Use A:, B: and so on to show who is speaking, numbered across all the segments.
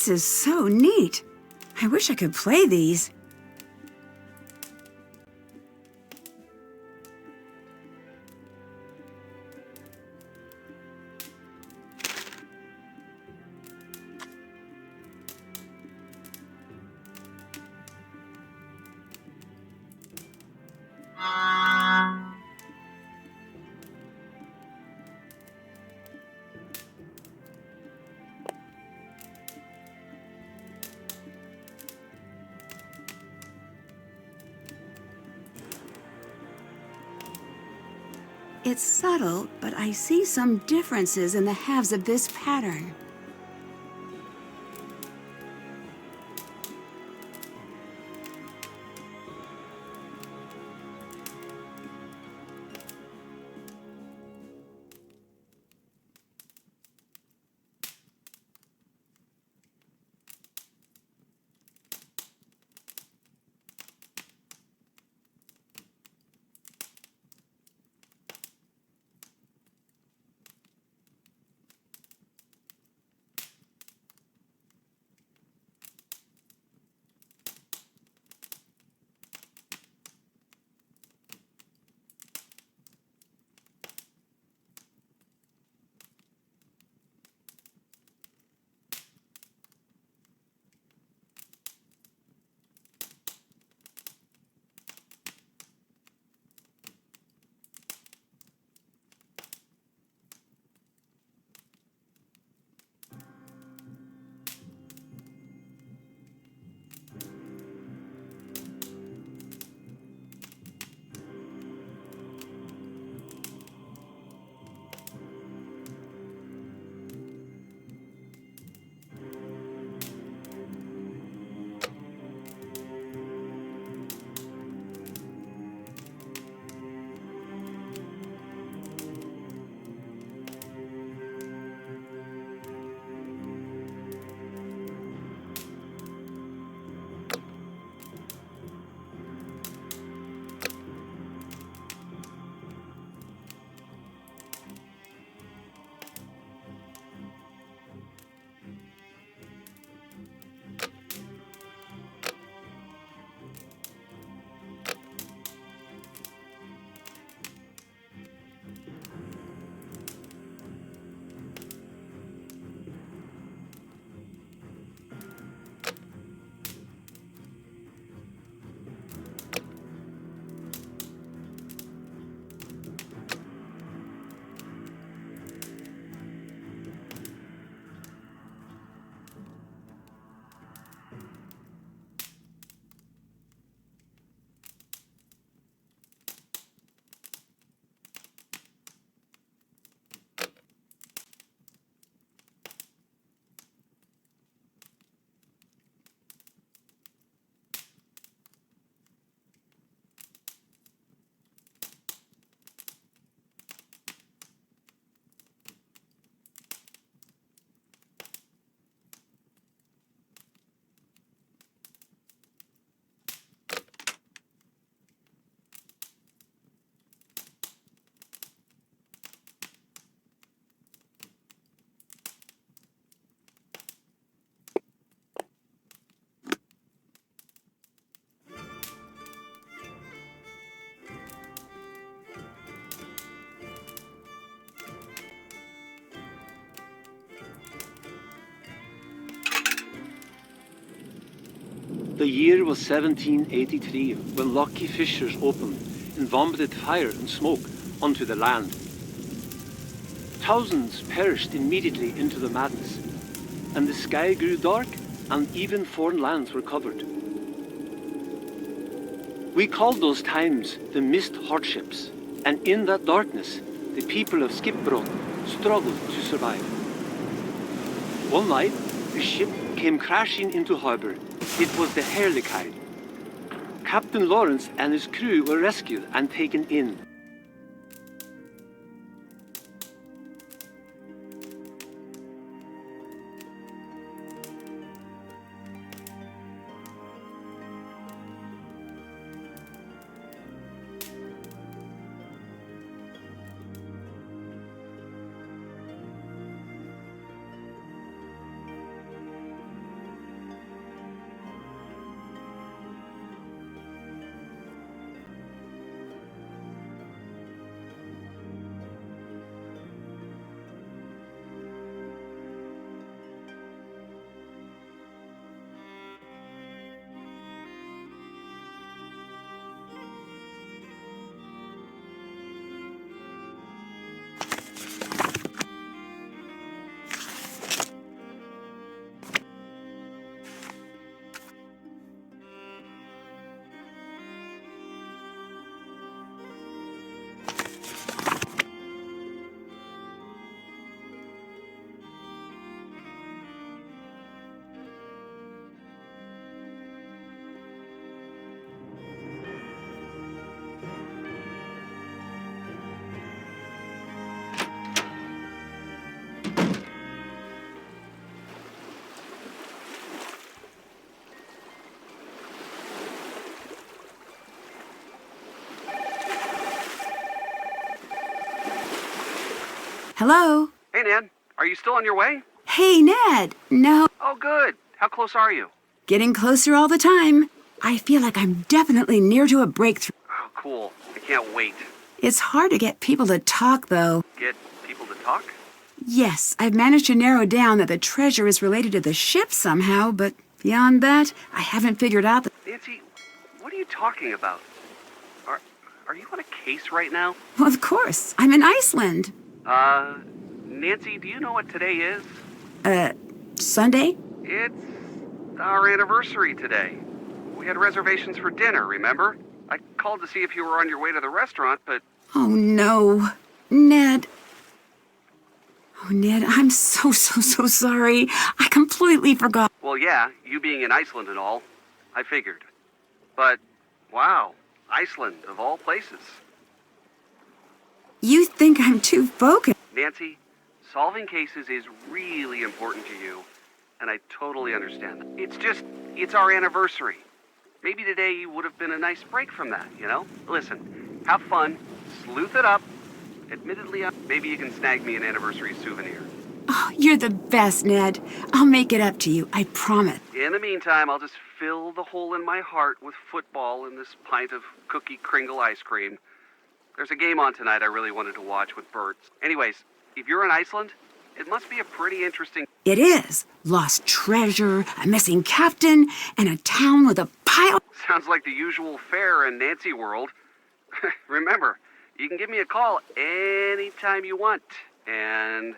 A: This is so neat. I wish I could play these. It's subtle, but I see some differences in the halves of this pattern.
B: The year was 1783 when Lochie fissures opened and vomited fire and smoke onto the land. Thousands perished immediately into the madness, and the sky grew dark and even foreign lands were covered. We called those times the mist hardships, and in that darkness the people of Skipbron struggled to survive. One night, a ship came crashing into harbour. It was the Herlikai. Captain Lawrence and his crew were rescued and taken in.
A: Hello?
C: Hey, Ned. Are you still on your way?
A: Hey, Ned. No,
C: Oh, good. How close are you?
A: getting closer all the time. I feel like I'm definitely near to a breakthrough.
C: Oh, cool. I can't wait.
A: It's hard to get people to talk, though.
C: Get people to talk?
A: Yes, I've managed to narrow down that the treasure is related to the ship somehow, but beyond that, I haven't figured out that.
C: Nancy, what are you talking about? Are you on a case right now?
A: Well, of course, I'm in Iceland.
C: Nancy, do you know what today is?
A: Sunday?
C: It's our anniversary today. We had reservations for dinner, remember? I called to see if you were on your way to the restaurant, but...
A: Oh, no. Ned. Oh, Ned, I'm so sorry. I completely forgot.
C: Well, yeah, you being in Iceland and all. I figured. But, wow, Iceland, of all places.
A: You think I'm too focused.
C: Nancy, solving cases is really important to you, and I totally understand that. It's our anniversary. Maybe today would have been a nice break from that, you know? Listen, have fun, sleuth it up. Admittedly, maybe you can snag me an anniversary souvenir.
A: Oh, you're the best, Ned. I'll make it up to you, I promise.
C: In the meantime, I'll just fill the hole in my heart with football and this pint of cookie Kringle ice cream. There's a game on tonight I really wanted to watch with Bert. Anyways, if you're in Iceland, it must be a pretty interesting...
A: It is. Lost treasure, a missing captain, and a town with a pile...
C: Sounds like the usual fare in Nancy world. Remember, you can give me a call anytime you want. And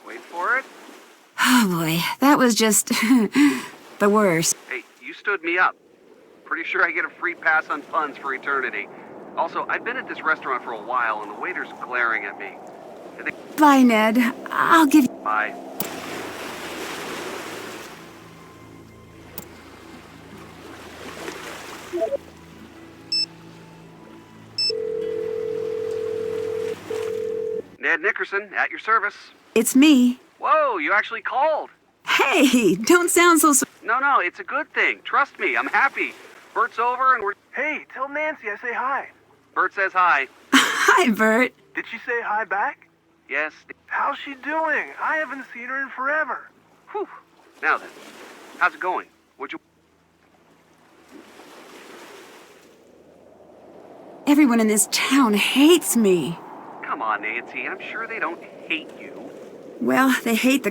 C: wait for it.
A: Oh, boy. That was just... the worst.
C: Hey, you stood me up. Pretty sure I get a free pass on puns for eternity. Also, I've been at this restaurant for a while, and the waiter's glaring at me.
A: Bye, Ned. I'll give you...
C: Bye. Ned Nickerson, at your service.
A: It's me.
C: Whoa, you actually called.
A: Hey, don't sound so...
C: No, it's a good thing. Trust me, I'm happy. Bert's over and we're...
D: Hey, tell Nancy I say hi.
C: Bert says hi.
A: Hi, Bert.
D: Did she say hi back?
C: Yes.
D: How's she doing? I haven't seen her in forever.
C: Whew. Now then, how's it going? What'd you...
A: Everyone in this town hates me.
C: Come on, Nancy. I'm sure they don't hate you.
A: Well, they hate the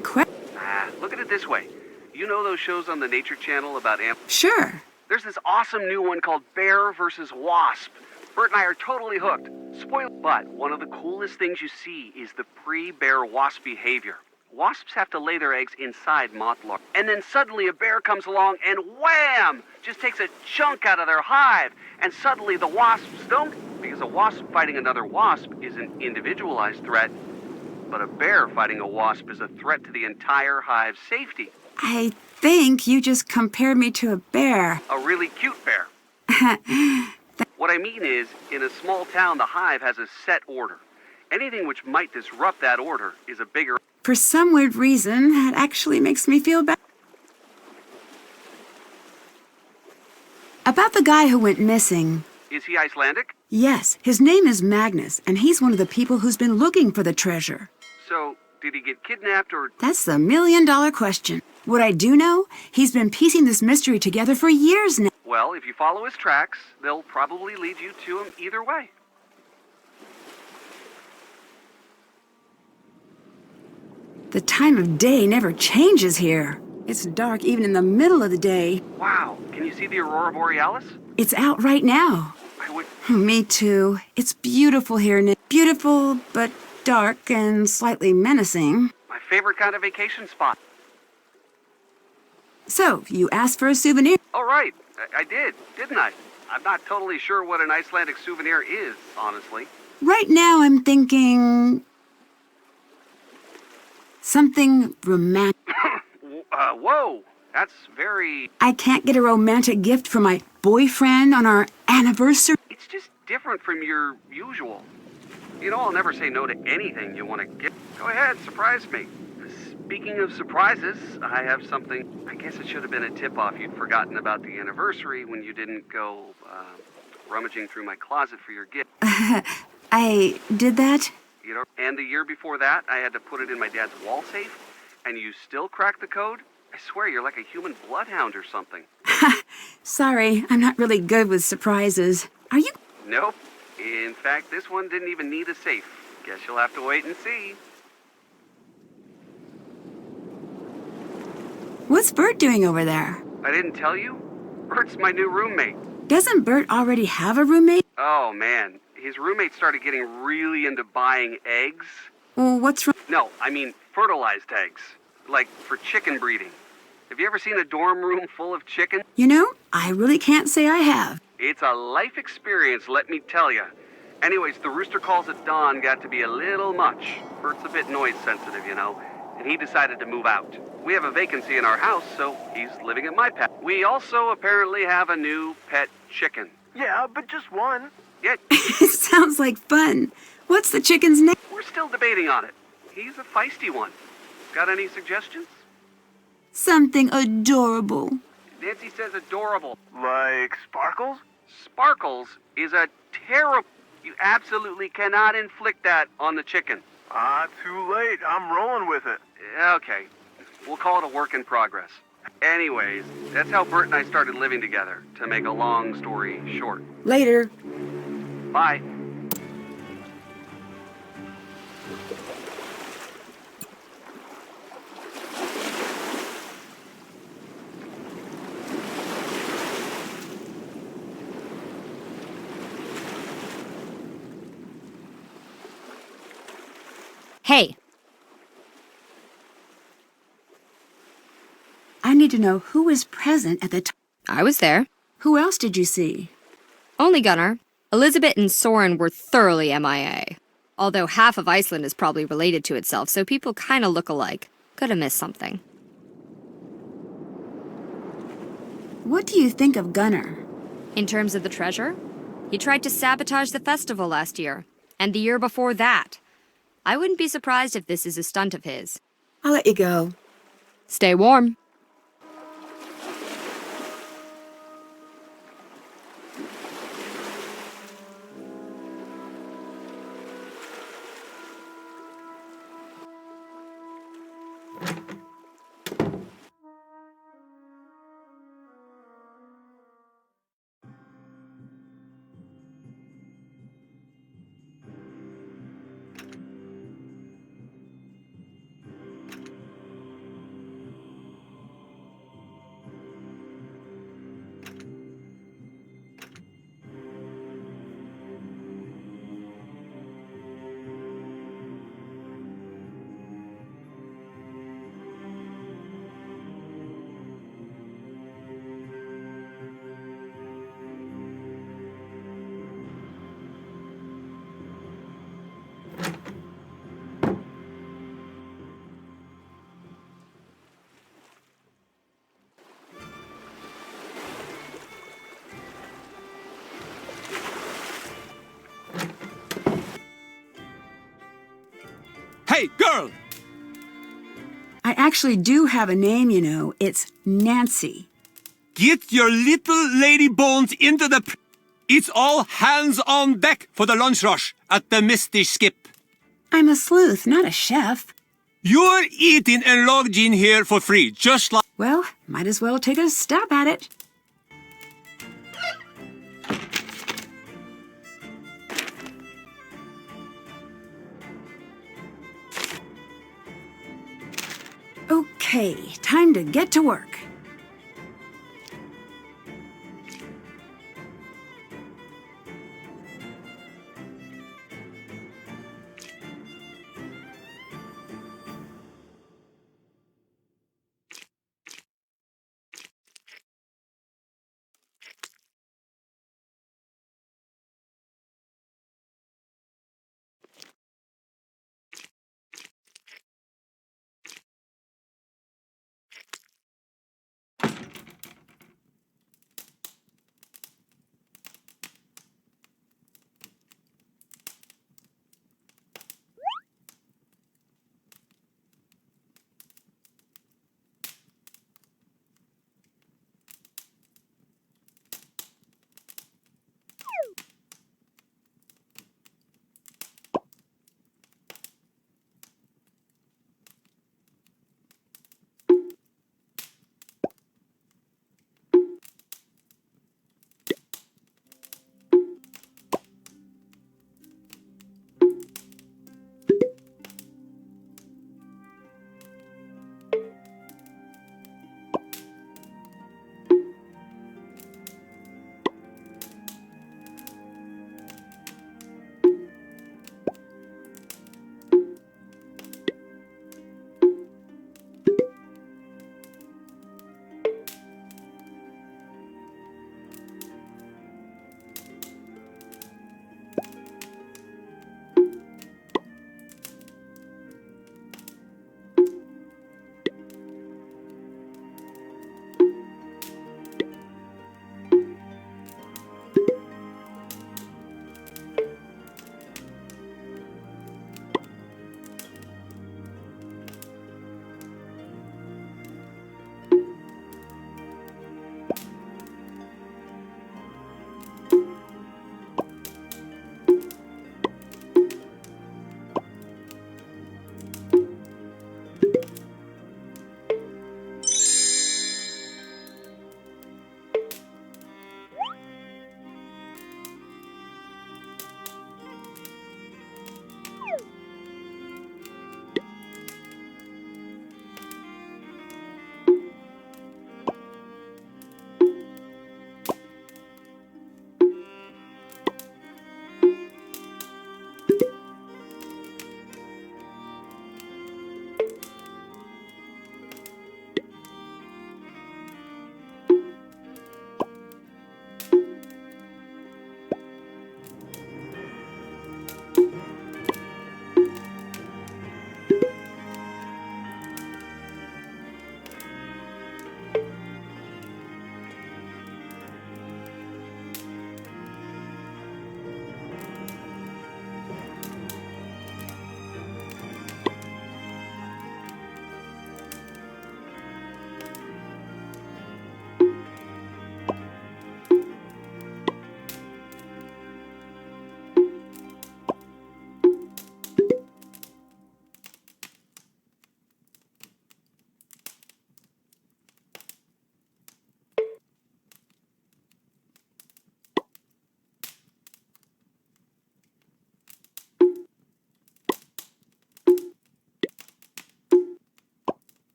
C: Look at it this way. You know those shows on the Nature Channel about
A: Sure.
C: There's this awesome new one called Bear vs. Wasp. Bert and I are totally hooked. Spoiler, but one of the coolest things you see is the pre-bear wasp behavior. Wasps have to lay their eggs inside moth larvae. And then suddenly a bear comes along and wham! Just takes a chunk out of their hive. And suddenly the wasps don't, because a wasp fighting another wasp is an individualized threat. But a bear fighting a wasp is a threat to the entire hive's safety.
A: I think you just compared me to a bear.
C: A really cute bear. What I mean is, in a small town, the hive has a set order. Anything which might disrupt that order is a bigger...
A: For some weird reason, that actually makes me feel bad. About the guy who went missing.
C: Is he Icelandic?
A: Yes, his name is Magnus, and he's one of the people who's been looking for the treasure.
C: So, did he get kidnapped or...
A: That's the million-dollar question. What I do know, he's been piecing this mystery together for years now.
C: Well, if you follow his tracks, they'll probably lead you to him either way.
A: The time of day never changes here. It's dark even in the middle of the day.
C: Wow, can you see the Aurora Borealis?
A: It's out right now.
C: I would...
A: Me too. It's beautiful here, Nick. Beautiful, but dark and slightly menacing.
C: My favorite kind of vacation spot.
A: So, you asked for a souvenir?
C: Oh, right. I did, didn't I? I'm not totally sure what an Icelandic souvenir is, honestly.
A: Right now I'm thinking... something romantic.
C: Whoa. That's very...
A: I can't get a romantic gift for my boyfriend on our anniversary.
C: It's just different from your usual. You know, I'll never say no to anything you want to get. Go ahead, surprise me. Speaking of surprises, I have something. I guess it should have been a tip-off you'd forgotten about the anniversary when you didn't go, rummaging through my closet for your gift.
A: I did that?
C: You know, and the year before that, I had to put it in my dad's wall safe, and you still cracked the code? I swear you're like a human bloodhound or something.
A: Sorry, I'm not really good with surprises. Are you?
C: Nope. In fact, this one didn't even need a safe. Guess you'll have to wait and see.
A: What's Bert doing over there?
C: I didn't tell you? Bert's my new roommate.
A: Doesn't Bert already have a roommate?
C: Oh, man. His roommate started getting really into buying eggs.
A: Well, what's wrong?
C: No, I mean fertilized eggs. Like for chicken breeding. Have you ever seen a dorm room full of chicken?
A: You know, I really can't say I have.
C: It's a life experience, let me tell you. Anyways, the rooster calls at dawn got to be a little much. Bert's a bit noise sensitive, you know, and he decided to move out. We have a vacancy in our house, so he's living at my pet. We also apparently have a new pet chicken.
D: Yeah, but just one.
C: Yet,
A: It sounds like fun. What's the chicken's name?
C: we're still debating on it. He's a feisty one. Got any suggestions?
A: Something adorable.
C: Nancy says adorable.
D: Like Sparkles?
C: Sparkles is a terrible... You absolutely cannot inflict that on the chicken.
D: Too late. I'm rolling with it.
C: Okay, we'll call it a work in progress. Anyways, that's how Bert and I started living together, to make a long story short.
A: Later.
C: Bye.
E: Hey,
A: I need to know who was present at the time.
E: I was there.
A: Who else did you see?
E: Only Gunnar. Elizabeth and Soren were thoroughly MIA. Although half of Iceland is probably related to itself, so people kinda look alike. Could have missed something.
A: What do you think of Gunnar?
E: In terms of the treasure, he tried to sabotage the festival last year, and the year before that. I wouldn't be surprised if this is a stunt of his.
A: I'll let you go.
E: Stay warm.
F: Hey, girl!
A: I actually do have a name, you know. It's Nancy.
F: Get your little lady bones into the... It's all hands on deck for the lunch rush at the Misty Skip.
A: I'm a sleuth, not a chef.
F: You're eating and logged in here for free, just like...
A: Well, might as well take a stab at it. Okay, time to get to work.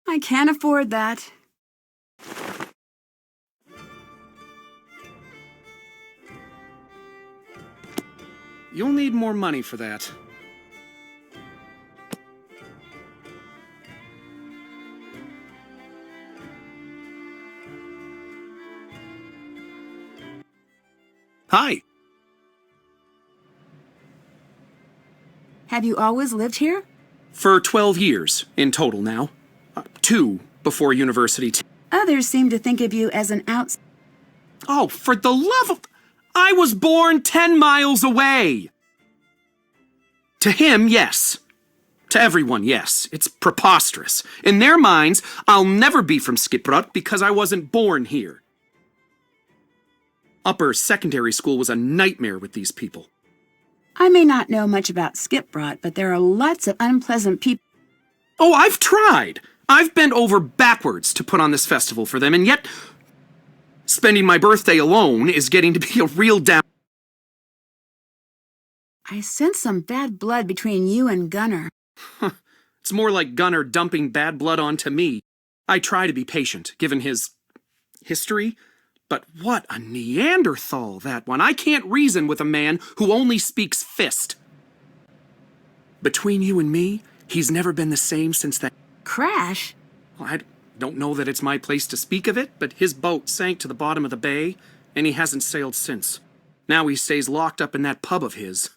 A: I can't afford that.
G: You'll need more money for that. Hi.
A: Have you always lived here?
G: For 12 years in total now. 2 before university.
A: Others seem to think of you as an outsider.
G: Oh, for the love of... I was born 10 miles away! To him, yes. To everyone, yes. It's preposterous. In their minds, I'll never be from Skipbrot because I wasn't born here. Upper secondary school was a nightmare with these people.
A: I may not know much about Skipbrot, but there are lots of unpleasant people.
G: Oh, I've tried! I've bent over backwards to put on this festival for them, and yet... spending my birthday alone is getting to be a real down...
A: I sense some bad blood between you and Gunnar.
G: It's more like Gunnar dumping bad blood onto me. I try to be patient, given his... history. But what a Neanderthal, that one. I can't reason with a man who only speaks fist. Between you and me, he's never been the same since that...
A: Crash?
G: Well, I don't know that it's my place to speak of it, but his boat sank to the bottom of the bay, and he hasn't sailed since. Now he stays locked up in that pub of his.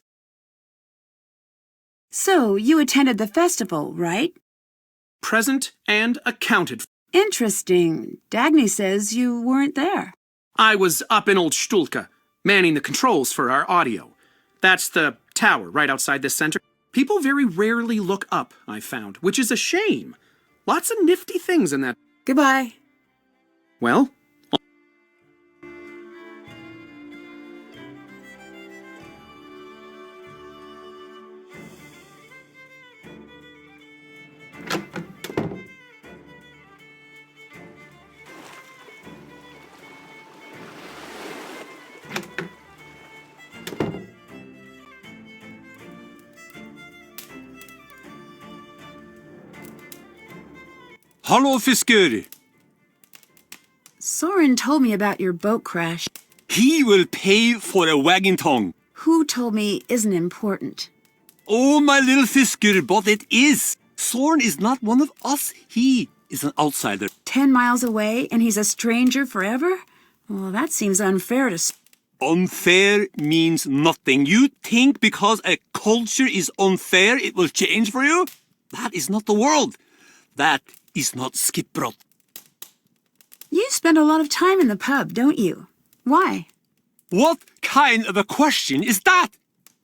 A: So, you attended the festival, right?
G: Present and accounted for.
A: Interesting. Dagny says you weren't there.
G: I was up in Old Stulka, manning the controls for our audio. That's the tower right outside this center. People very rarely look up, I found, which is a shame. Lots of nifty things in that.
A: Goodbye.
G: Well,
F: Hallo, fisker.
A: Soren told me about your boat crash.
F: He will pay for a wagon tongue.
A: Who told me isn't important.
F: Oh, my little fisker, but it is. Soren is not one of us. He is an outsider.
A: 10 miles away and he's a stranger forever? Well, that seems unfair to...
F: Unfair means nothing. You think because a culture is unfair, it will change for you? That is not the world. That is not Skipbrot.
A: You spend a lot of time in the pub, don't you? Why?
F: What kind of a question is that?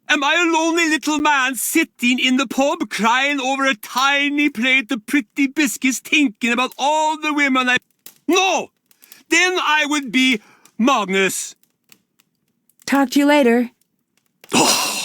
F: Am I a lonely little man sitting in the pub crying over a tiny plate of pretty biscuits thinking about all the women I... No! Then I would be Magnus.
A: Talk to you later.
F: Oh.